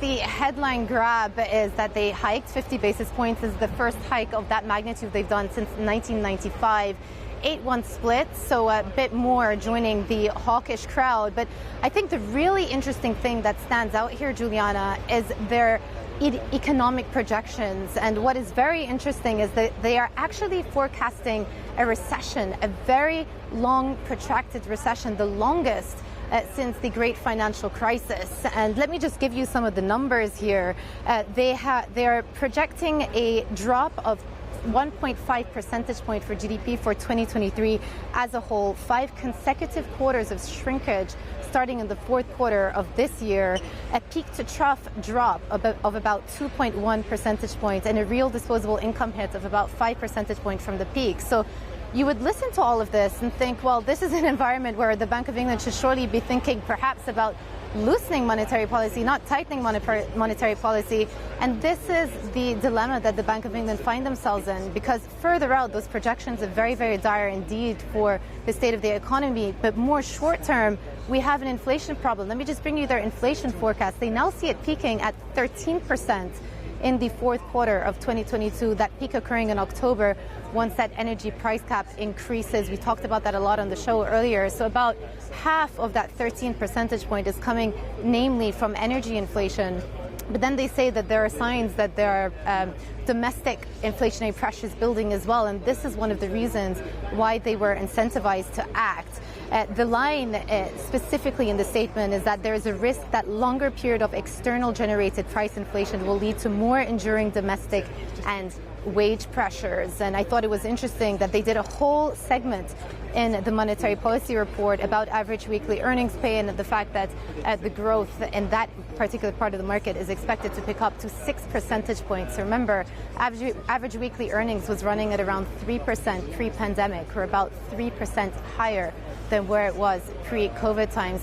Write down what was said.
the headline grab is that they hiked 50 basis points. This is the first hike of that magnitude they've done since 1995. 8-1 split, so a bit more joining the hawkish crowd. But I think the really interesting thing that stands out here, Juliana, is their economic projections. And what is very interesting is that they are actually forecasting a recession, a very long, protracted recession, the longest since the great financial crisis. And let me just give you some of the numbers here. They are projecting a drop of 1.5 percentage point for GDP for 2023 as a whole, 5 consecutive quarters of shrinkage starting in the fourth quarter of this year, a peak to trough drop of about 2.1 percentage points, and a real disposable income hit of about 5 percentage points from the peak. So you would listen to all of this and think, well, this is an environment where the Bank of England should surely be thinking perhaps about loosening monetary policy, not tightening monetary policy. And this is the dilemma that the Bank of England find themselves in, because further out, those projections are very, very dire indeed for the state of the economy. But more short term, we have an inflation problem. Let me just bring you their inflation forecast. They now see it peaking at 13% in the fourth quarter of 2022, that peak occurring in October once that energy price cap increases. We talked about that a lot on the show earlier. So about half of that 13 percentage point is coming namely from energy inflation. But then they say that there are signs that there are domestic inflationary pressures building as well. And this is one of the reasons why they were incentivized to act. The line specifically in the statement is that there is a risk that longer period of external generated price inflation will lead to more enduring domestic and wage pressures. And I thought it was interesting that they did a whole segment in the monetary policy report about average weekly earnings pay and the fact that the growth in that particular part of the market is expected to pick up to 6 percentage points. Remember, average weekly earnings was running at around 3% pre-pandemic, or about 3% higher than where it was pre-COVID times.